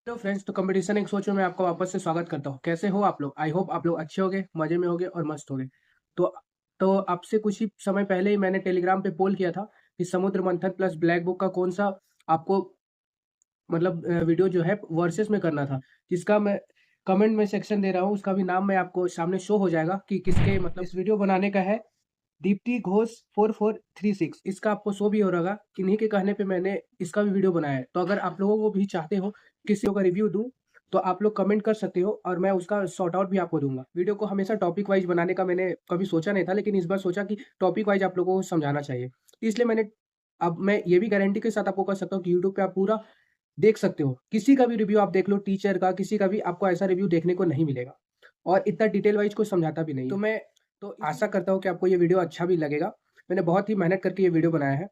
Hello friends, तो competition एक सोच में मैं आपका वापस से स्वागत करता हूँ। कैसे हो आप लोग? आई होप आप लोग अच्छे होंगे, मजे में होंगे और मस्त होंगे। तो तो आपसे कुछ ही समय पहले ही मैंने टेलीग्राम पे पोल किया था कि समुद्र मंथन प्लस ब्लैक बुक का कौन सा आपको मतलब वीडियो जो है वर्सेस में करना था, जिसका मैं कमेंट में सेक्शन दे रहा हूँ। उसका भी नाम मैं आपको सामने शो हो जाएगा कि किसके मतलब इस वीडियो बनाने का है। दीप्ति घोष 4436 इसका आपको शो भी हो रहा होगा। किन्हीं के कहने पे मैंने इसका भी वीडियो बनाया है। तो अगर आप लोगों को भी चाहते हो किसी का रिव्यू दूं, तो आप लोग कमेंट कर सकते हो और मैं उसका सॉर्ट आउट भी आपको दूंगा। वीडियो को हमेशा टॉपिक वाइज बनाने का मैंने कभी सोचा नहीं था, लेकिन इस बार सोचा कि टॉपिक वाइज आप लोगों को समझाना चाहिए, इसलिए मैंने अब मैं ये भी गारंटी के साथ आपको कह सकता हूँ कि यूट्यूब पे आप पूरा देख सकते हो। किसी का भी रिव्यू आप देख लो, टीचर का किसी का भी, आपको ऐसा रिव्यू देखने को नहीं मिलेगा और इतना डिटेल वाइज कोई समझाता भी नहीं है। तो मैं आशा करता हूँ कि आपको ये वीडियो अच्छा भी लगेगा। मैंने बहुत ही मेहनत करके ये वीडियो बनाया है।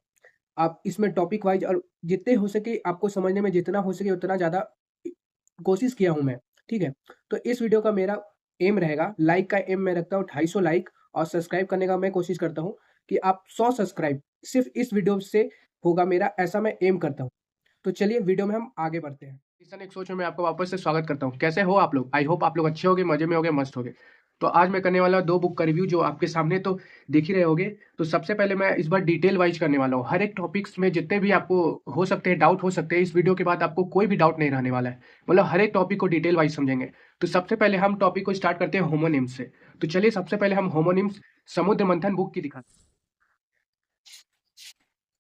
आप इसमें टॉपिक वाइज और जितने हो सके आपको समझने में जितना हो सके उतना ज़्यादा कोशिश किया हूँ मैं, ठीक है? तो इस वीडियो का मेरा एम रहेगा, लाइक का एम मैं रखता हूँ 250 लाइक, और सब्सक्राइब करने का मैं कोशिश करता हूँ कि आप 100 सब्सक्राइब सिर्फ़ इस वीडियो से होगा मेरा, ऐसा मैं एम करता हूँ। तो चलिए वीडियो में हम आगे बढ़ते हैं। किसान एक सोच में मैं आपका वापस से स्वागत करता हूँ। कैसे हो आप लोग? आई होप आप लोग अच्छे होंगे, मजे में होंगे, मस्त होंगे। तो आज मैं करने वाला हूँ 2 बुक का रिव्यू, जो आपके सामने तो देख ही रहे होंगे। तो सबसे पहले मैं इस बार डिटेल वाइज करने वाला हूँ। हर एक टॉपिक्स में जितने भी आपको हो सकते हैं डाउट हो सकते हैं, इस वीडियो के बाद आपको कोई भी डाउट नहीं रहने वाला है। मतलब हर एक टॉपिक को डिटेल वाइज समझेंगे। तो सबसे पहले हम टॉपिक को स्टार्ट करते हैं होमोनिम्स से। तो चलिए सबसे पहले हम होमोनिम्स समुद्र मंथन बुक की दिखाते हैं।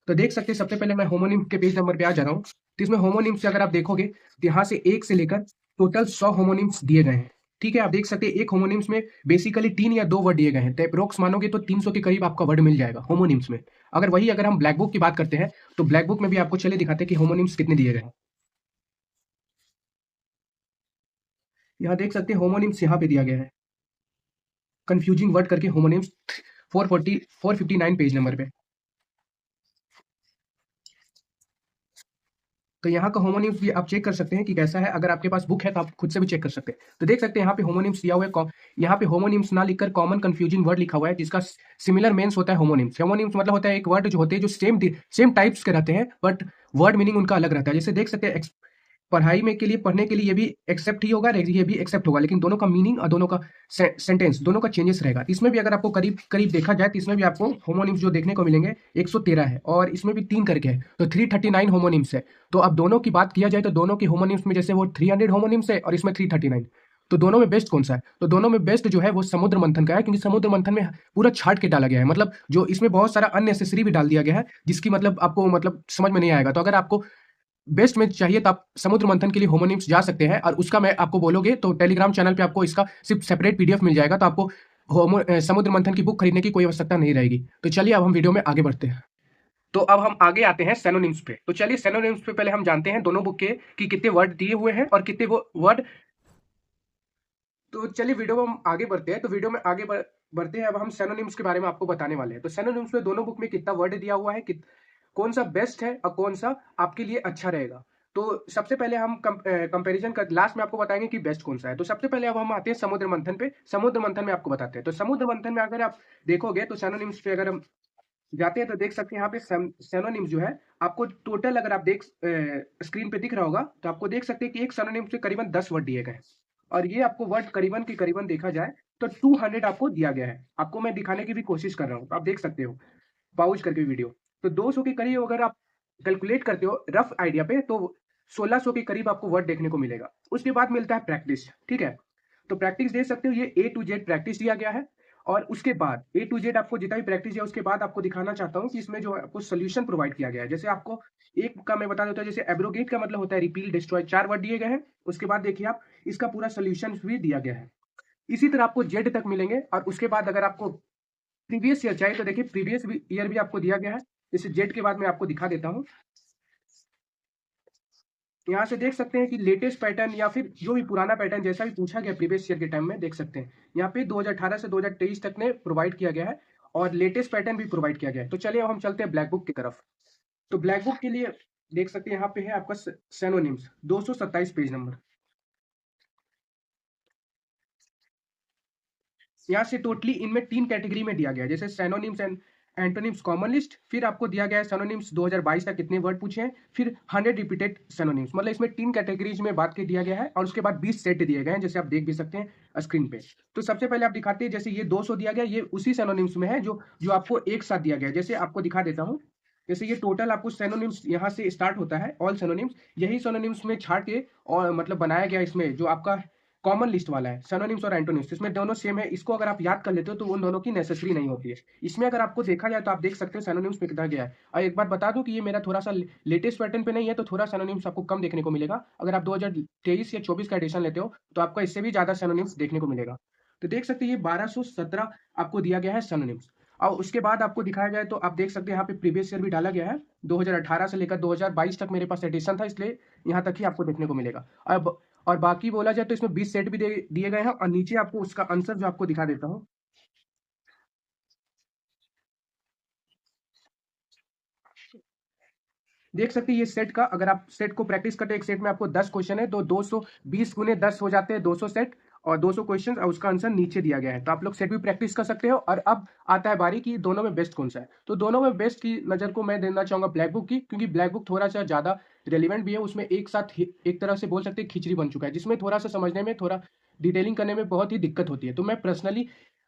तो देख सकते हैं सबसे पहले मैं होमोनिम्स के पेज नंबर पे आ जा रहा हूँ। तो इसमें होमोनिम्स से अगर आप देखोगे तो यहाँ से 1 से लेकर टोटल 100 होमोनिम्स दिए गए हैं। ठीक है, आप देख सकते हैं एक होमोनिम्स में बेसिकली 3 या 2 वर्ड दिए गए हैं। तो अप्रोक्स मानोगे तो 300 के करीब आपका वर्ड मिल जाएगा होमोनिम्स में। अगर हम ब्लैक बुक की बात करते हैं, तो ब्लैक बुक में भी आपको चलिए दिखाते हैं कि होमोनिम्स कितने दिए गए हैं। यहाँ देख सकते हैं होमोनिम्स यहाँ पे दिया गया है, कंफ्यूजिंग वर्ड करके होमोनिम्स 459 पेज नंबर पे। तो यहाँ का होमोनिम्स भी आप चेक कर सकते हैं कि कैसा है। अगर आपके पास बुक है तो आप खुद से भी चेक कर सकते हैं। तो देख सकते हैं यहाँ पे होमोनिम्स दिया हुआ है। यहाँ पे होमोनिम्स ना लिखकर कॉमन कंफ्यूजिंग वर्ड लिखा हुआ है, जिसका सिमिलर मीन्स होता है होमोनिम्स। होमोनिम्स मतलब होता है एक वर्ड जो होते हैं जो सेम टाइप्स के रहते हैं, बट वर्ड मीनिंग उनका अलग रहता है। जैसे देख सकते हैं पढ़ाई में के लिए पढ़ने के लिए ये भी एक्सेप्ट ही होगा, ये भी एक्सेप्ट होगा, लेकिन दोनों का मीनिंग और दोनों का सेंटेंस दोनों का चेंजेस रहेगा। इसमें भी अगर आपको करीब करीब देखा जाए तो इसमें भी आपको होमोनिम्स जो देखने को मिलेंगे 113 है, और इसमें भी 3 करके है, तो 339 होमोनिम्स है। तो अब दोनों की बात किया जाए तो दोनों की होमोनिम्स में जैसे वो 300 होमोनिम्स है और इसमें 339, तो दोनों में बेस्ट कौन सा है? तो दोनों में बेस्ट जो है वो समुद्र मंथन का है, क्योंकि समुद्र मंथन में पूरा छाट के डाला गया है। मतलब जो इसमें बहुत सारा अननेसेसरी भी डाल दिया गया है, जिसकी मतलब आपको मतलब समझ में नहीं आएगा। तो अगर आपको बेस्ट में चाहिए तो आप समुद्र मंथन के लिए होमोनिम्स जा सकते हैं, और उसका मैं आपको बोलोगे तो टेलीग्राम चैनल पे आपको इसका सिर्फ सेपरेट पीडीएफ मिल जाएगा। तो आपको समुद्र मंथन की बुक खरीदने की कोई आवश्यकता नहीं रहेगी। तो चलिए अब हम वीडियो में आगे बढ़ते हैं। तो अब हम आगे आते हैं सेनोनिम्स पे। तो चलिए सेनोनिम्स पे पहले हम जानते हैं दोनों बुक के कि कितने वर्ड दिए हुए हैं और कितने वो वर्ड। तो चलिए वीडियो में हम आगे बढ़ते हैं। तो वीडियो में आगे बढ़ते हैं। अब हम सेनोनिम्स के बारे में आपको बताने वाले हैं। तो सेनोनिम्स में दोनों बुक में कितना वर्ड दिया हुआ है, कौन सा बेस्ट है और कौन सा आपके लिए अच्छा रहेगा। तो सबसे पहले हम कंपैरिजन कर लास्ट में आपको बताएंगे कि बेस्ट कौन सा है। तो सबसे पहले अब हम आते हैं समुद्र मंथन पे। समुद्र मंथन में आपको बताते हैं। तो समुद्र मंथन में अगर आप देखोगे तो सेनोनिम्स पे अगर हम जाते हैं तो देख सकते हैं यहाँ पे सेनोनिम्स जो है आपको टोटल, अगर आप देख स्क्रीन पे दिख रहा होगा तो आपको देख सकते हैं कि एक सेनोनिम्स से करीबन 10 वर्ड दिए गए हैं, और ये आपको वर्ड करीबन के करीबन देखा जाए तो 200 आपको दिया गया है। आपको मैं दिखाने की भी कोशिश कर रहा हूँ, तो आप देख सकते हो पाउज करके वीडियो। तो 200 के करीब अगर आप कैलकुलेट करते हो रफ आइडिया पे, तो 1600 के करीब आपको वर्ड देखने को मिलेगा। उसके बाद मिलता है प्रैक्टिस, ठीक है? तो प्रैक्टिस देख सकते हो, ये A to Z प्रैक्टिस दिया गया है। और उसके बाद A to Z आपको जितना भी प्रैक्टिस है उसके बाद आपको दिखाना चाहता हूँ कि इसमें जो है आपको सोल्यूशन प्रोवाइड किया गया है। जैसे आपको एक का मैं बता देता हूँ, जैसे एब्रोगेट का मतलब होता है रिपील, डिस्ट्रॉय, 4 वर्ड दिए गए हैं। उसके बाद देखिए आप, इसका पूरा सोल्यूशन भी दिया गया है। इसी तरह आपको जेड तक मिलेंगे। और उसके बाद अगर आपको प्रीवियस ईयर चाहिए तो देखिए प्रीवियस ईयर भी आपको दिया गया है। जैसे जेड के बाद मैं आपको दिखा देता हूँ। यहाँ से देख सकते हैं कि लेटेस्ट पैटर्न या फिर जो भी पुराना पैटर्न जैसा भी पूछा गया प्रीवियस ईयर के टाइम में, देख सकते हैं यहाँ पे 2018 से 2023 तक ने प्रोवाइड किया गया है, और लेटेस्ट पैटर्न भी प्रोवाइड किया गया है। तो चलिए अब हम चलते हैं ब्लैक बुक की तरफ। तो ब्लैक बुक के लिए देख सकते हैं यहाँ पे है आपका सेनोनिम्स 227 पेज नंबर। यहाँ से टोटली इनमें 3 कैटेगरी में दिया गया है, जैसे synonyms and antonyms common list, फिर आपको दिया गया है सिनोनिम्स 2022 तक कितने वर्ड पूछे हैं, फिर 100 रिपीटेड सिनोनिम्स, मतलब इसमें 3 कैटेगरीज में बात के दिया गया है और उसके बाद 20 सेट दिए गए हैं, जैसे आप देख भी सकते हैं स्क्रीन पे। तो सबसे पहले आप दिखाते हैं, जैसे ये 200 दिया गया, ये उसी सिनोनिम्स में है जो जो आपको एक साथ दिया गया है। जैसे आपको दिखा देता हूँ, जैसे ये टोटल आपको सिनोनिम्स यहाँ से स्टार्ट होता है, ऑल सिनोनिम्स, यही सिनोनिम्स में छाट के और मतलब बनाया गया इसमें जो आपका कॉमन लिस्ट वाला है सिनोनिम्स और एंटोनिम्स, इसमें दोनों सेम है। इसको अगर आप याद कर लेते हो तो उन दोनों की नेसेसरी नहीं होती है। इसमें अगर आपको देखा जाए तो आप देख सकते हो सिनोनिम्स में कितना गया है। और एक बात बता दूं कि ये मेरा थोड़ा सा लेटेस्ट पैटर्न पे नहीं है, तो थोड़ा सिनोनिम्स आपको कम देखने को मिलेगा। अगर आप 2023 या 24 का एडिशन लेते हो तो आपको इससे भी ज्यादा सिनोनिम्स देखने को मिलेगा। तो देख सकते हैं ये 1217 आपको दिया गया है सिनोनिम्स। और उसके बाद आपको दिखाया जाए तो आप देख सकते हैं यहाँ पे प्रीवियस ईयर भी डाला गया है, 2018 से लेकर 2022 तक मेरे पास एडिशन था, इसलिए यहाँ तक ही आपको देखने को मिलेगा। अब और बाकी बोला जाए तो इसमें 20 सेट भी दिए गए हैं, और नीचे आपको उसका आंसर जो आपको दिखा देता हूँ। देख सकते हैं ये सेट का, अगर आप सेट को प्रैक्टिस करते हैं, एक सेट में आपको 10 क्वेश्चन है तो 220 गुने 10 हो जाते हैं 200 सेट और 200 क्वेश्चन, और उसका आंसर नीचे दिया गया है। तो आप लोग सेट भी प्रैक्टिस कर सकते हो। और अब आता है बारी कि दोनों में बेस्ट कौन सा है। तो दोनों में बेस्ट की नजर को मैं देना चाहूंगा ब्लैक बुक की, क्योंकि ब्लैक बुक थोड़ा सा ज्यादा रेलिवेंट भी है। उसमें एक साथ एक तरह से बोल सकते हैं खिचड़ी बन चुका है, जिसमें थोड़ा सा समझने में, थोड़ा डिटेलिंग करने में बहुत ही दिक्कत होती है। तो मैं पर्सनली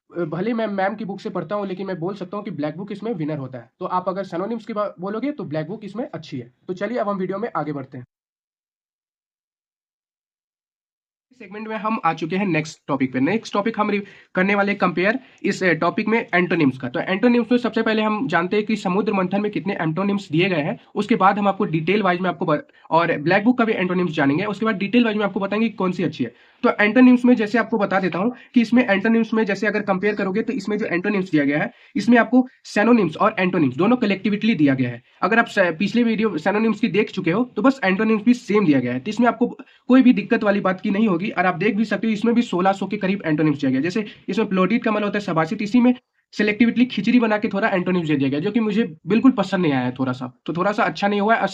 भले मैं मैम की बुक से पढ़ता हूँ, लेकिन मैं बोल सकता हूँ कि ब्लैक बुक इसमें विनर होता है। तो आप अगर सिनोनिम्स की बात बोलोगे तो ब्लैक बुक इसमें अच्छी है। तो चलिए अब हम वीडियो में आगे बढ़ते हैं। सेगमेंट में हम आ चुके हैं नेक्स्ट टॉपिक पे। नेक्स्ट टॉपिक हम करने वाले कंपेयर इस टॉपिक में एंटोनिम्स का। तो एंटोनिम्स में सबसे पहले हम जानते हैं कि समुद्र मंथन में कितने एंटोनिम्स दिए गए हैं। उसके बाद हम आपको डिटेल वाइज में आपको और ब्लैक बुक का भी एंटोनिम्स जानेंगे। उसके बाद डिटेल वाइज में आपको बताएंगे कि कौन सी अच्छी है। तो एंटोनिम्स में जैसे आपको बता देता हूं कि इसमें एंटोनिम्स में जैसे अगर कंपेयर करोगे तो इसमें जो एंटोनिम्स दिया गया है, इसमें आपको सिनोनिम्स और एंटोनिम्स दोनों कलेक्टिवली दिया गया है। अगर आप पिछले वीडियो सिनोनिम्स की देख चुके हो तो बस एंटोनिम्स भी सेम दिया गया है, तो इसमें आपको कोई भी दिक्कत वाली बात की नहीं होगी। और आप देख भी सकते हो इसमें भी 1600 के करीब एंटोनिम्स दिया गया। जैसे इसमें प्लोटिड का मतलब होता है सबासित, इसी में सिलेक्टिवली खिचड़ी बना के थोड़ा एंटोनिम्स दे दिया गया, जो कि मुझे बिल्कुल पसंद नहीं आया है। थोड़ा सा अच्छा नहीं हुआ है,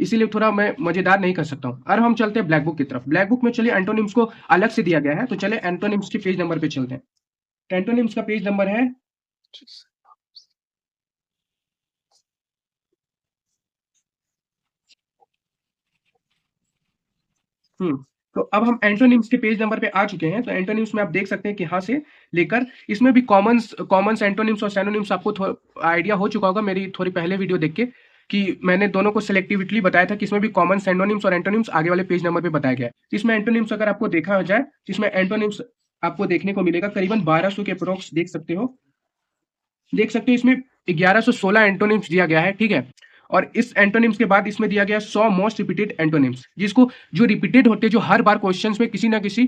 इसीलिए थोड़ा मैं मजेदार नहीं कर सकता हूँ। और हम चलते हैं ब्लैक बुक की तरफ। ब्लैक बुक में चलिए एंटोनिम्स को अलग से दिया गया है, तो चलिए एंटोनिम्स के पेज नंबर पे चलते हैं। एंटोनिम्स का पेज नंबर है तो अब हम एंटोनिम्स के पेज नंबर पे आ चुके हैं। तो एंटोनिम्स में आप देख सकते हैं कि यहाँ से लेकर इसमें भी कॉमन्स एंटोनिम्स और सिनोनिम्स आपको आइडिया हो चुका होगा मेरी थोड़ी पहले वीडियो देख के, कि मैंने दोनों को सिलेक्टिवली बताया था कि इसमें भी कॉमन सिनोनिम्स और एंटोनिम्स आगे वाले पेज नंबर पे बताया गया है। इसमें एंटोनिम्स अगर आपको देखा हो जाए, इसमें एंटोनिम्स आपको देखने को मिलेगा करीबन 1200 के अप्रोक्स देख सकते हो इसमें 1116 एंटोनिम्स दिया गया है, ठीक है। और इस एंटोनिम्स के बाद इसमें दिया गया 100 मोस्ट रिपीटेड एंटोनिम्स, जिसको जो रिपीटेड होते हैं, जो हर बार क्वेश्चंस में किसी ना किसी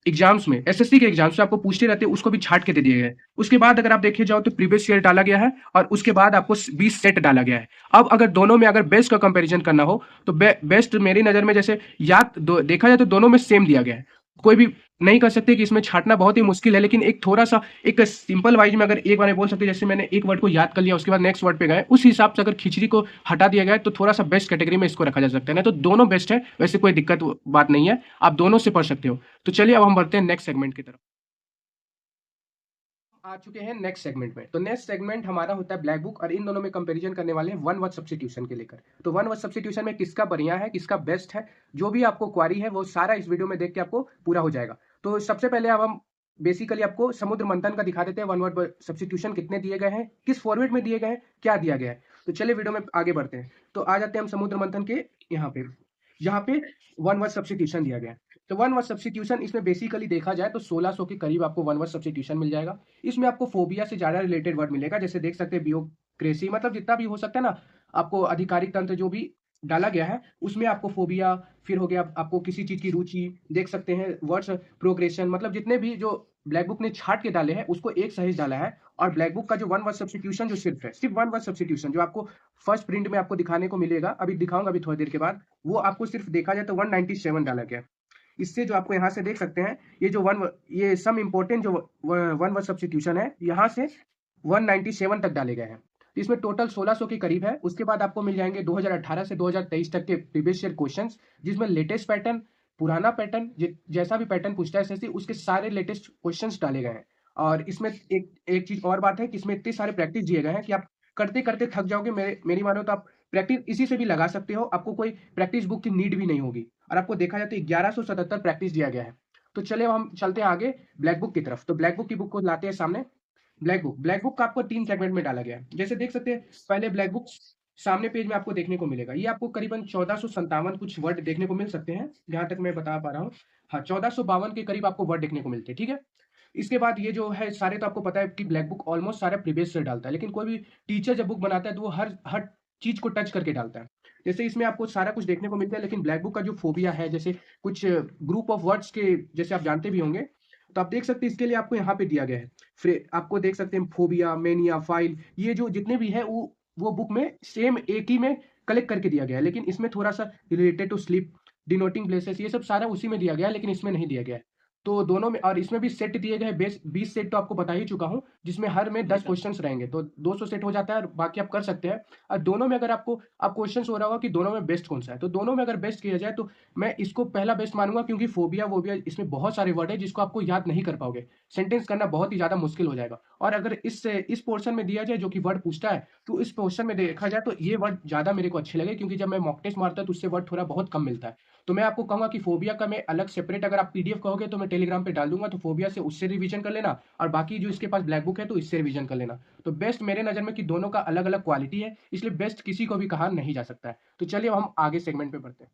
एग्जाम्स में, एसएससी के एग्जाम्स में आपको पूछते रहते हैं, उसको भी छाट के दे दिए गए। उसके बाद अगर आप देखे जाओ तो प्रीवियस ईयर डाला गया है, और उसके बाद आपको 20 सेट डाला गया है। अब अगर दोनों में अगर बेस्ट का कंपैरिजन करना हो तो बेस्ट मेरी नजर में, जैसे देखा जाए तो दोनों में सेम दिया गया है। कोई भी नहीं कर सकते कि इसमें छाटना बहुत ही मुश्किल है, लेकिन एक थोड़ा सा एक सिंपल वाइज में अगर एक बार बोल सकते, जैसे मैंने एक वर्ड को याद कर लिया उसके बाद नेक्स्ट वर्ड पे गए, उस हिसाब से अगर खिचड़ी को हटा दिया गया तो थोड़ा सा बेस्ट कैटेगरी में इसको रखा जा सकता है। नहीं तो दोनों बेस्ट है, वैसे कोई दिक्कत बात नहीं है, आप दोनों से पढ़ सकते हो। तो चलिए अब हम बढ़ते हैं नेक्स्ट सेगमेंट की तरफ। आ चुके हैं नेक्स्ट सेगमेंट में। तो नेक्स्ट सेगमेंट हमारा होता है ब्लैक बुक, और इन दोनों में कंपैरिजन करने वाले हैं वन वर्ड सब्स्टिट्यूशन के लेकर। तो वन वर्ड सब्स्टिट्यूशन में किसका बढ़िया है, किसका बेस्ट है, जो भी आपको क्वारी है वो सारा इस वीडियो में देख के आपको पूरा हो जाएगा। तो सबसे पहले अब हम बेसिकली आपको समुद्र मंथन का दिखा देते हैं। वन वर्ड सब्स्टिट्यूशन कितने दिए गए हैं, किस फॉर्मेट में दिए गए हैं, क्या दिया गया है। तो चलिए वीडियो में आगे बढ़ते हैं। तो आ जाते हैं हम समुद्र मंथन के यहाँ पे वन वर्ड सब्स्टिट्यूशन दिया गया है। तो वन वर्ड सब्स्टिट्यूशन इसमें बेसिकली देखा जाए तो 1600 के करीब आपको वन वर्ड सब्स्टिट्यूशन मिल जाएगा। इसमें आपको फोबिया से ज्यादा रिलेटेड वर्ड मिलेगा, जैसे देख सकते हैं ब्यूरोक्रेसी, मतलब जितना भी हो सकता है ना, आपको आधिकारिक तंत्र जो भी डाला गया है उसमें आपको फोबिया, फिर हो गया आपको किसी चीज की रुचि, देख सकते हैं वर्ड्स प्रोग्रेशन, मतलब जितने भी जो ब्लैक बुक ने छाट के डाले हैं उसको एक सहेज डाला है। और ब्लैक बुक का जो वन वर्ड सब्स्टिट्यूशन जो सिर्फ वन वर्ड सब्स्टिट्यूशन जो आपको फर्स्ट प्रिंट में आपको दिखाने को मिलेगा, अभी दिखाऊंगा अभी थोड़ी देर के बाद, वो आपको सिर्फ देखा जाए तो 197 डाला गया। इससे जो आपको यहाँ से देख सकते हैं, ये सम इम्पोर्टेंट जो वन वर्ड सब्स्टिट्यूशन है यहाँ से 197 तक डाले गए हैं। तो इसमें टोटल 1600 के करीब है। उसके बाद आपको मिल जाएंगे 2018 से 2023 तक के प्रीवियस ईयर क्वेश्चंस, जिसमें लेटेस्ट पैटर्न, पुराना पैटर्न, जैसा भी पैटर्न पूछता है एसएससी उसके सारे लेटेस्ट क्वेश्चंस डाले गए हैं। और इसमें एक एक चीज़ और बात है कि इसमें इतने सारे प्रैक्टिस दिए गए हैं कि आप करते-करते थक जाओगे। मेरी मानो तो आप प्रैक्टिस इसी से भी लगा सकते हो, आपको कोई प्रैक्टिस बुक की नीड भी नहीं होगी और आपको देखा जाए तो 1177 प्रैक्टिस दिया गया है। तो चलिए अब हम चलते हैं आगे ब्लैक बुक की तरफ। तो ब्लैक बुक की बुक को लाते हैं सामने। ब्लैक बुक का आपको 3 सेगमेंट में डाला गया है। जैसे देख सकते हैं पहले ब्लैक बुक सामने पेज में आपको देखने को मिलेगा। ये आपको करीबन 1457 कुछ वर्ड देखने को मिल सकते हैं, जहाँ तक मैं बता पा रहा हूँ। हाँ, 1452 के करीब आपको वर्ड देखने को मिलते हैं, ठीक है? इसके बाद ये जो है सारे तो आपको पता है कि ब्लैक बुक ऑलमोस्ट सारे प्रीवियस ईयर डालता है, लेकिन कोई भी टीचर जब बुक बनाता है तो वो हर हर चीज़ को टच करके डालता है। जैसे इसमें आपको सारा कुछ देखने को मिलता है, लेकिन ब्लैक बुक का जो फोबिया है, जैसे कुछ ग्रुप ऑफ वर्ड्स के जैसे आप जानते भी होंगे, तो आप देख सकते हैं इसके लिए आपको यहाँ पे दिया गया है। फिर आपको देख सकते हैं फोबिया, मेनिया, फाइल, ये जो जितने भी हैं वो बुक में सेम एक ही में कलेक्ट करके दिया गया है, लेकिन इसमें थोड़ा-सा related to sleep, denoting places, ये सब सारा उसी में दिया गया है, लेकिन इसमें नहीं दिया गया है। तो दोनों में और इसमें भी सेट दिए गए हैं, बेस 20 सेट तो आपको बता ही चुका हूँ, जिसमें हर में 10 क्वेश्चंस रहेंगे, तो 200 सेट हो जाता है और बाकी आप कर सकते हैं। और दोनों में अगर आपको अब क्वेश्चंस हो रहा होगा कि दोनों में बेस्ट कौन-सा है, तो दोनों में अगर बेस्ट किया जाए तो मैं इसको पहला बेस्ट मानूँगा, क्योंकि फोबिया-वोबिया इसमें बहुत सारे वर्ड हैं जिसको आपको याद नहीं कर पाओगे। सेंटेंस करना बहुत ही ज़्यादा मुश्किल हो जाएगा। और अगर इस पोर्शन में दिया जाए जो कि वर्ड पूछता है, तो इस पोर्शन में देखा जाए तो ये वर्ड ज़्यादा मेरे को अच्छे लगे, क्योंकि जब मैं मॉक टेस्ट मारता हूँ तो उससे वर्ड थोड़ा बहुत कम मिलता है। तो मैं आपको कहूँगा कि फोबिया का मैं अलग सेपरेट, अगर आप पीडीएफ कहोगे तो मैं टेलीग्राम पे डाल दूँगा, तो फोबिया से उससे रिवीजन कर लेना और बाकी जो इसके पास ब्लैक बुक है तो इससे रिवीजन कर लेना। तो बेस्ट मेरे नज़र में कि दोनों का अलग-अलग क्वालिटी है, इसलिए बेस्ट किसी को भी कहा नहीं जा सकता है। तो चलिए अब हम आगे सेगमेंट पे बढ़ते हैं।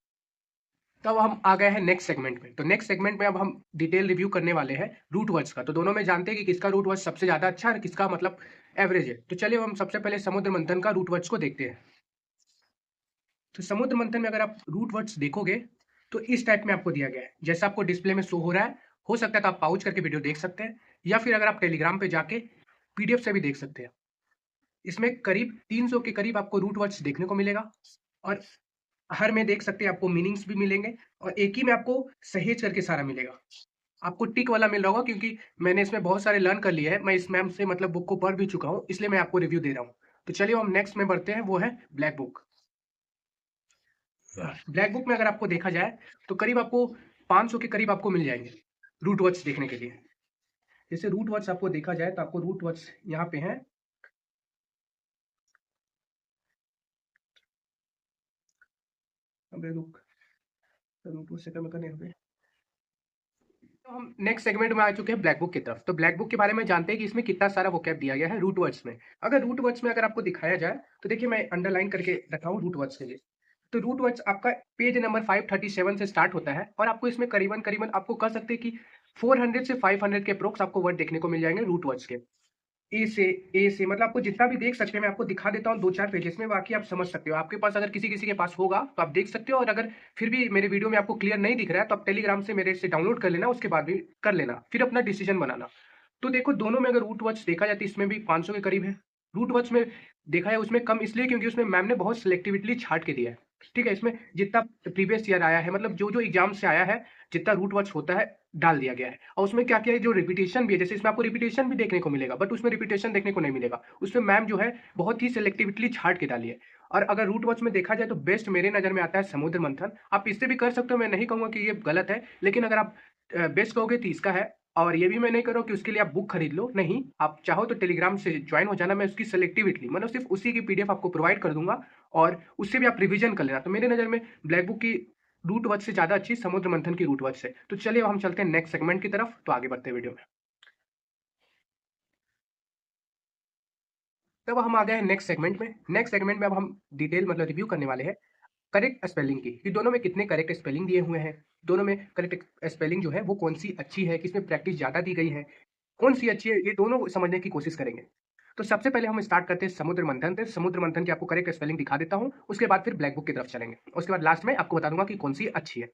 तो अब हम आ गए हैं नेक्स्ट सेगमेंट में। तो नेक्स्ट सेगमेंट में अब हम डिटेल रिव्यू करने वाले हैं रूट वर्ड्स का। तो दोनों में जानते हैं कि किसका रूट वर्ड सबसे ज़्यादा अच्छा है और किसका मतलब एवरेज है। तो चलिए अब हम सबसे पहले समुद्र मंथन का रूट वर्ड्स को देखते हैं। तो समुद्र मंथन में अगर आप रूट वर्ड्स देखोगे तो इस टाइप में आपको दिया गया है, जैसा आपको डिस्प्ले में शो हो रहा है। हो सकता है तो आप पाउच करके वीडियो देख सकते हैं, या फिर अगर आप टेलीग्राम पे जाके पीडीएफ से भी देख सकते हैं। इसमें करीब 300 के करीब आपको रूट वर्ड्स देखने को मिलेगा और हर में देख सकते हैं आपको मीनिंग्स भी मिलेंगे और एक ही में आपको सहेज करके सारा मिलेगा। आपको टिक वाला मिल रहा होगा, क्योंकि मैंने इसमें बहुत सारे लर्न कर लिए हैं। मैं इस मैम से मतलब बुक को पढ़ भी चुका हूँ, इसलिए मैं आपको रिव्यू दे रहा हूँ। तो चलिए हम नेक्स्ट में बढ़ते हैं, वो है ब्लैक बुक। ब्लैक बुक में अगर आपको देखा जाए तो करीब आपको 500 के करीब आपको मिल जाएंगे रूट वर्ड्स देखने के लिए। जैसे रूट वर्ड्स आपको देखा जाए तो आपको रूट वर्ड्स यहाँ पे हैं। अबे रुक, रूट वर्ड सेकंड में करने हैं। तो हम नेक्स्ट सेगमेंट में आ चुके हैं ब्लैक बुक की तरफ। तो ब्लैक बुक के बारे में जानते हैं कि इसमें कितना सारा वोकैब दिया गया है रूट वर्ड्स में। अगर रूट वर्ड्स में अगर आपको दिखाया जाए तो देखिए मैं अंडरलाइन करके रखा हूँ रूट वर्ड्स के लिए। तो रूट वर्ड्स आपका पेज नंबर 537 से स्टार्ट होता है और आपको इसमें करीबन करीबन आपको कह सकते हैं कि 400 से 500 के अप्रोक्स आपको वर्ड देखने को मिल जाएंगे रूट वर्ड्स के। ए से मतलब आपको जितना भी देख सकते हैं, मैं आपको दिखा देता हूँ 2-4 पेजेस में, बाकी आप समझ सकते हो। आपके पास अगर किसी-किसी के पास होगा तो आप देख सकते हो, और अगर फिर भी मेरे वीडियो में आपको क्लियर नहीं दिख रहा है तो आप टेलीग्राम से मेरे से डाउनलोड कर लेना, उसके बाद भी कर लेना, फिर अपना डिसीजन बनाना। तो देखो दोनों में अगर रूट वर्ड्स देखा जाए तो इसमें भी 500 के करीब है। रूट वर्ड्स में देखा है उसमें कम इसलिए क्योंकि उसमें मैम ने बहुत सिलेक्टिविटली छाँट के दिया है। ठीक है? इसमें जितना प्रीवियस ईयर आया है, मतलब जो-जो एग्ज़ाम से आया है, जितना रूट वर्ड्स होता है डाल दिया गया है। और उसमें क्या-क्या है जो रिपीटेशन भी है, जैसे इसमें आपको रिपीटेशन भी देखने को मिलेगा, बट उसमें रिपीटेशन देखने को नहीं मिलेगा। उसमें मैम जो है बहुत ही सिलेक्टिविटली छाँट के डाली है। और अगर रूट वर्ड्स में देखा जाए तो बेस्ट मेरे नज़र में आता है समुद्र मंथन। आप इससे भी कर सकते हो, मैं नहीं कहूँगा कि ये गलत है, लेकिन अगर आप बेस्ट कहोगे तो इसका है। और ये भी मैं नहीं कह रहा हूँ कि उसके लिए आप बुक खरीद लो, नहीं, आप चाहो तो टेलीग्राम से ज्वाइन हो जाना, मैं उसकी सेलेक्टिविटली मतलब सिर्फ़ उसी की पीडीएफ आपको प्रोवाइड कर दूँगा और उससे भी आप रिवीजन कर लेना। तो मेरे नज़र में ब्लैक बुक की रूट वर्ड से ज़्यादा अच्छी समुद्र मंथन की रूट वर्ड से। तो चलिए अब हम चलते हैं नेक्स्ट सेगमेंट की तरफ, तो आगे बढ़ते हैं वीडियो में। तब हम आ गए हैं नेक्स्ट सेगमेंट में। नेक्स्ट सेगमेंट में अब हम डिटेल मतलब रिव्यू करने वाले हैं करेक्ट स्पेलिंग की, कि दोनों में कितने करेक्ट स्पेलिंग दिए हुए हैं, दोनों में करेक्ट स्पेलिंग जो है वो कौन सी अच्छी है, किसमें प्रैक्टिस ज़्यादा दी गई है, कौन सी अच्छी है, ये दोनों समझने की कोशिश करेंगे। तो सबसे पहले हम स्टार्ट करते हैं समुद्र मंथन से। समुद्र मंथन की आपको करेक्ट स्पेलिंग दिखा देता हूँ, उसके बाद फिर ब्लैक बुक की तरफ चलेंगे, उसके बाद लास्ट में आपको बता दूंगा कि कौन सी अच्छी है।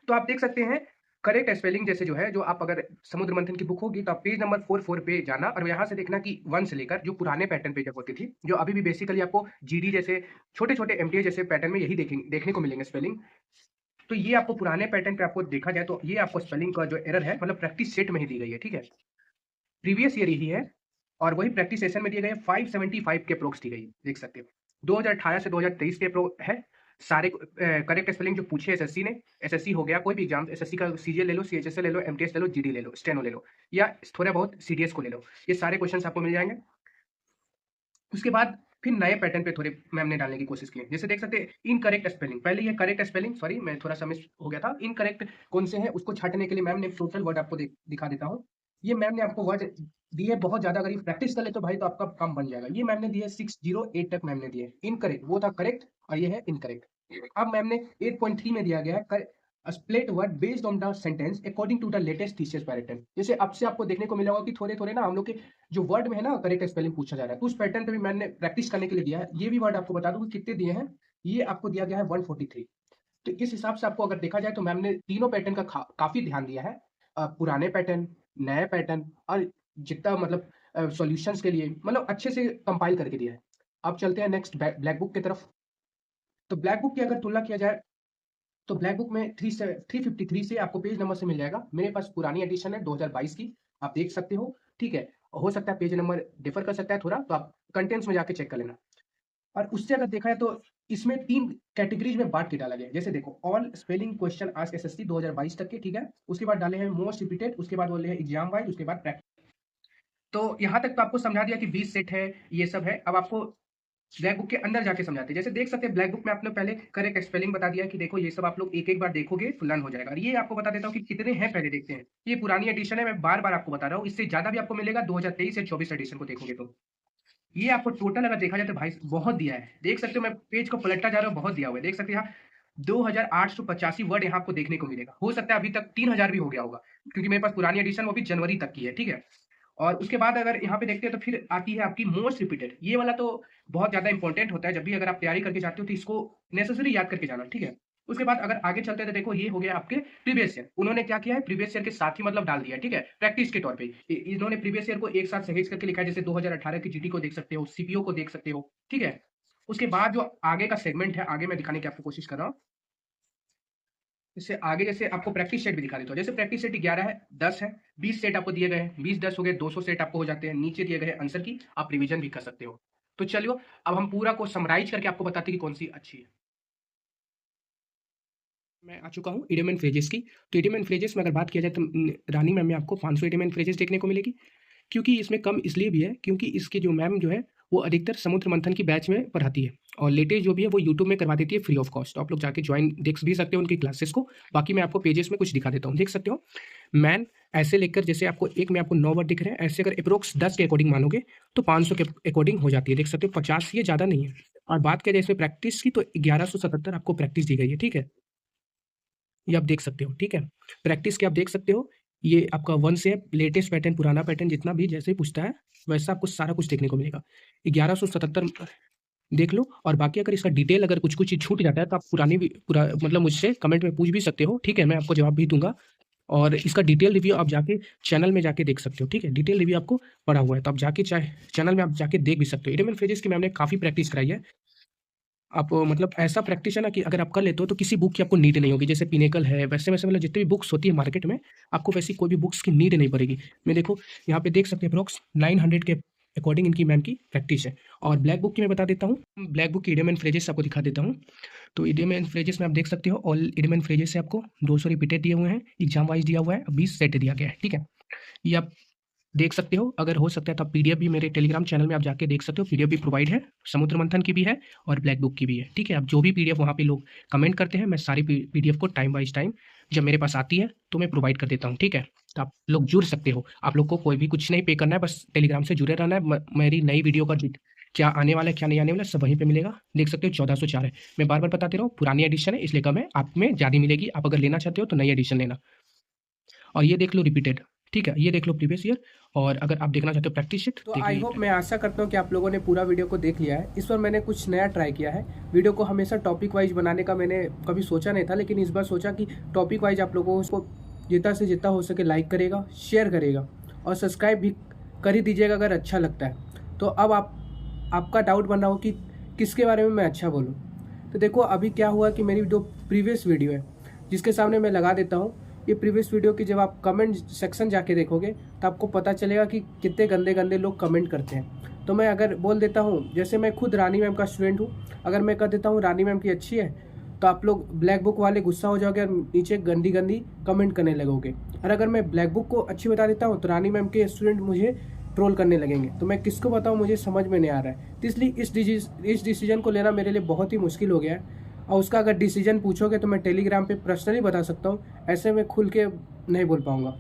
तो आप देख सकते हैं करेक्ट स्पेलिंग जैसे जो है, जो आप अगर समुद्र मंथन की बुक होगी तो आप पेज नंबर 44 पे जाना और यहाँ से देखना कि 1 से लेकर जो पुराने पैटर्न पे जब होती थी, जो अभी भी बेसिकली आपको जीडी जैसे छोटे-छोटे एमटीए जैसे पैटर्न में यही देखने को मिलेंगे स्पेलिंग। तो ये आपको पुराने पैटर्न पे आपको देखा जाए तो ये आपको स्पेलिंग का जो एरर है मतलब प्रैक्टिस सेट में ही दी गई है, ठीक है? प्रीवियस ईयर यही है और वही प्रैक्टिस सेशन में दिए गए 575 के अप्रोक्स दी गई है, देख सकते हो। 2018 से 2023 के अप्रो है सारे करेक्ट स्पेलिंग जो पूछे एसएससी ने, एसएससी हो गया कोई भी एग्जाम, एसएससी का सीजीएल ले लो, सीएचएसएल ले लो, एमटीएस ले लो, जीडी ले लो, स्टेनो ले लो, या थोड़ा बहुत सीडीएस को ले लो, ये सारे क्वेश्चंस आपको मिल जाएंगे। उसके बाद फिर नए पैटर्न पे थोड़े मैम ने डालने की कोशिश की है। जैसे देख सकते हैं इनकरेक्ट स्पेलिंग, पहले ये करेक्ट स्पेलिंग, सॉरी मैं थोड़ा सा मिस हो गया था, इनकरेक्ट कौन से हैं उसको छांटने के लिए मैम ने टोटल वर्ड आपको दिखा देता हूँ। ये मैम ने आपको वर्ड दिए बहुत ज्यादा, अगर प्रैक्टिस कर ले तो भाई तो आपका काम बन जाएगा। ये मैम ने दिए 608 तक मैम ने दिए इनकरेक्ट, वो था करेक्ट और ये है इनकरेक्ट। अब मैम ने 8.3 में दिया गया है split word based on the sentence according to the latest thesis pattern. जैसे अब से आपको देखने को मिला होगा कि थोड़े थोड़े ना हम लोग के जो वर्ड में है ना करेक्ट स्पेलिंग पूछा जा रहा है, तो उस पैटर्न पे भी मैंने प्रैक्टिस करने के लिए दिया है। ये भी वर्ड आपको बता दूं कि कितने दिए हैं, ये आपको दिया गया है 143। तो इस हिसाब से आपको अगर देखा जाए तो मैम ने तीनों पैटर्न का काफी ध्यान दिया है, पुराने पैटर्न, नए पैटर्न और जितना मतलब सॉल्यूशंस के लिए मतलब अच्छे से कंपाइल करके दिया है। अब चलते हैं नेक्स्ट ब्लैक बुक की तरफ। तो ब्लैक बुक की अगर तुलना किया जाए तो ब्लैक बुक में 353 से आपको पेज नंबर से मिल जाएगा। मेरे पास पुरानी एडिशन है 2022 की, आप देख सकते हो, ठीक है। हो सकता है पेज नंबर डिफर कर सकता है थोड़ा, तो आप कंटेंट्स में जाके चेक कर लेना। और उससे अगर देखा जाए तो इसमें 3 कैटेगरीज में बांट के डाला गया है। जैसे देखो all spelling question asked SSC 2022 तक के, ठीक है। उसके बाद डाले हैं मोस्ट रिपीटेड, उसके बाद बोले हैं एग्जाम वाइज, उसके बाद प्रैक्टिस। तो यहाँ तक तो आपको समझा दिया कि 20 सेट है, ये सब है। अब आपको ब्लैक बुक के अंदर जाके समझाते हैं। जैसे देख सकते हैं ब्लैक बुक में आपने पहले करेक्ट स्पेलिंग बता दिया कि देखो ये सब आप लोग एक एक बार देखोगे तो लर्न हो जाएगा। और ये आपको बता देता हूँ कि कितने हैं, पहले देखते हैं। ये पुरानी एडिशन है, मैं बार बार आपको बता रहा हूँ, इससे ज्यादा भी आपको मिलेगा 2023 या 24 एडिशन को देखोगे तो। ये आपको टोटल अगर देखा जाए तो भाई बहुत दिया है, देख सकते हो। मैं पेज को पलटता जा रहा हूँ, बहुत दिया हुआ है, देख सकते हैं यहाँ 2885 वर्ड यहाँ आपको देखने को मिलेगा। हो सकता है अभी तक 3000 भी हो गया होगा, क्योंकि मेरे पास पुरानी एडिशन वो भी जनवरी तक की है, ठीक है। और उसके बाद अगर यहाँ पे देखते हैं तो फिर आती है आपकी मोस्ट रिपीटेड। ये वाला तो बहुत ज्यादा इंपॉर्टेंट होता है, जब भी अगर आप तैयारी करके जाते हो तो इसको नेसेसरी याद करके जाना, ठीक है। उसके बाद अगर आगे चलते हैं तो देखो ये हो गया आपके प्रीवियस ईयर। उन्होंने क्या किया है, प्रीवियस ईयर के साथ ही मतलब डाल दिया है, ठीक है, प्रैक्टिस के तौर पे। इन्होंने प्रीवियस ईयर को एक साथ सहेज करके लिखा है। जैसे 2018 की जीडी को देख सकते हो, सीपीओ को देख सकते हो, ठीक है। उसके बाद जो आगे का सेगमेंट है, आगे मैं दिखाने की आपको कोशिश कर रहा हूँ। इससे आगे जैसे आपको प्रैक्टिस सेट भी दिखा देता हूँ। जैसे प्रैक्टिस सेट 11 है, 10 है, 20 सेट आपको दिए गए हैं, 20 10 हो गए, 200 सेट आपको हो जाते हैं। नीचे दिए गए आंसर की आप रिवीजन भी कर सकते हो। तो चलिए अब हम पूरा को समराइज करके आपको बताते हैं कि कौन सी अच्छी है। मैं आ चुका हूँ इडियम एंड फ्रेजेस की। तो इडियम एंड फ्रेजेस में अगर बात किया जाए तो रानी मैम में आपको 500 इडियम एंड फ्रेजेस देखने को मिलेगी। क्योंकि इसमें कम इसलिए भी है क्योंकि इसकी जो मैम जो है वो अधिकतर समुद्र मंथन की बैच में पढ़ाती है, और लेटेस्ट जो भी है वो यूट्यूब में करवा देती है फ्री ऑफ कॉस्ट। तो आप लोग जाके ज्वाइन देख भी सकते हो उनकी क्लासेस को। बाकी मैं आपको पेजेस में कुछ दिखा देता हूँ, देख सकते हो। मैन ऐसे लेकर जैसे आपको एक में आपको 9 वर्ड दिख रहे हैं, ऐसे अगर अप्रोक्स 10 के अकॉर्डिंग मानोगे तो 500 के अकॉर्डिंग हो जाती है, देख सकते हो। 50 ये ज़्यादा नहीं है। और बात किया जाए इसमें प्रैक्टिस की तो 1177 आपको प्रैक्टिस दी गई है, ठीक है। ये आप देख सकते हो, ठीक है। प्रैक्टिस के आप देख सकते हो, ये आपका 1 से है, लेटेस्ट पैटर्न, पुराना पैटर्न, जितना भी जैसे ही पूछता है वैसा आपको सारा कुछ देखने को मिलेगा। 1177 देख लो। और बाकी अगर इसका डिटेल अगर कुछ कुछ छूट जाता है तो आप पुरानी भी पूरा मतलब मुझसे कमेंट में पूछ भी सकते हो, ठीक है, मैं आपको जवाब भी दूंगा। और इसका डिटेल रिव्यू आप जाके चैनल में जाके देख सकते हो, ठीक है। डिटेल रिव्यू आपको पड़ा हुआ है, तो आप जाके चाहे चैनल में आप जाके देख भी सकते हो। इडियम एंड फ्रेजेस की मैंने काफ़ी प्रैक्टिस कराई है। आप मतलब ऐसा प्रैक्टिस है ना कि अगर आप कर लेते हो तो किसी बुक की आपको नीड नहीं होगी। जैसे पिनेकल है, वैसे वैसे मतलब जितनी भी बुक्स होती है मार्केट में, आपको वैसी कोई भी बुक्स की नीड नहीं पड़ेगी। मैं देखो यहाँ पे देख सकते हैं अप्रोक्स 900 के अकॉर्डिंग इनकी मैम की प्रैक्टिस है। और ब्लैक बुक की मैं बता देता हूँ, ब्लैक बुक की इडियम एंड फ्रेजेस आपको दिखा देता हूँ। तो इडियम एंड फ्रेजेस में आप देख सकते हो, ऑल इडियम एंड फ्रेजेस से आपको 200 रिपीटेड दिए हुए हैं, एग्जाम वाइज दिया हुआ है, 20 सेट दिया गया है, ठीक है। ये आप देख सकते हो। अगर हो सकता है तो आप पीडीएफ भी मेरे टेलीग्राम चैनल में आप जाके देख सकते हो, पीडीएफ भी प्रोवाइड है, समुद्र मंथन की भी है और ब्लैक बुक की भी है, ठीक है। अब जो भी पीडीएफ वहाँ पे लोग कमेंट करते हैं, मैं सारी पीडीएफ को टाइम वाइज टाइम जब मेरे पास आती है तो मैं प्रोवाइड कर देता हूँ, ठीक है। तो आप लोग जुड़ सकते हो, आप लोग को कोई भी कुछ नहीं पे करना है, बस टेलीग्राम से जुड़े रहना है। मेरी नई वीडियो का क्या आने वाला है क्या नहीं आने वाला सब वहीं पे मिलेगा, देख सकते हो। 1404 है, मैं बार बार बताते रहा हूँ, पुरानी एडिशन है इसलिए कम है, आप में ज़्यादा मिलेगी। आप अगर लेना चाहते हो तो नई एडिशन लेना। और ये देख लो रिपीटेड, ठीक है, ये देख लो प्रीवियस ईयर। और अगर आप देखना चाहते हो प्रैक्टिस शीट तो आई होप, मैं आशा करता हूँ कि आप लोगों ने पूरा वीडियो को देख लिया है। इस बार मैंने कुछ नया ट्राई किया है। वीडियो को हमेशा टॉपिक वाइज बनाने का मैंने कभी सोचा नहीं था, लेकिन इस बार सोचा कि टॉपिक वाइज आप लोगों को जितना से जितना हो सके लाइक करेगा, शेयर करेगा और सब्सक्राइब भी कर ही दीजिएगा अगर अच्छा लगता है। तो अब आपका डाउट बन रहा हो कि किसके बारे में मैं अच्छा बोलूँ। तो देखो अभी क्या हुआ कि मेरी जो प्रीवियस वीडियो है जिसके सामने मैं लगा देता हूँ, ये प्रीवियस वीडियो की जब आप कमेंट सेक्शन जाके देखोगे तो आपको पता चलेगा कि कितने गंदे गंदे लोग कमेंट करते हैं। तो मैं अगर बोल देता हूँ, जैसे मैं खुद रानी मैम का स्टूडेंट हूँ, अगर मैं कह देता हूँ रानी मैम की अच्छी है तो आप लोग ब्लैक बुक वाले गुस्सा हो जाओगे और नीचे गंदी गंदी कमेंट करने लगोगे। और अगर मैं ब्लैक बुक को अच्छी बता देता हूँ तो रानी मैम के स्टूडेंट मुझे ट्रोल करने लगेंगे। तो मैं किसको बताऊँ, मुझे समझ में नहीं आ रहा है। तो इसलिए इस डिसीजन को लेना मेरे लिए बहुत ही मुश्किल हो गया है। और उसका अगर डिसीजन पूछोगे तो मैं टेलीग्राम पे पर्सनली बता सकता हूँ, ऐसे में खुल के नहीं बोल पाऊँगा।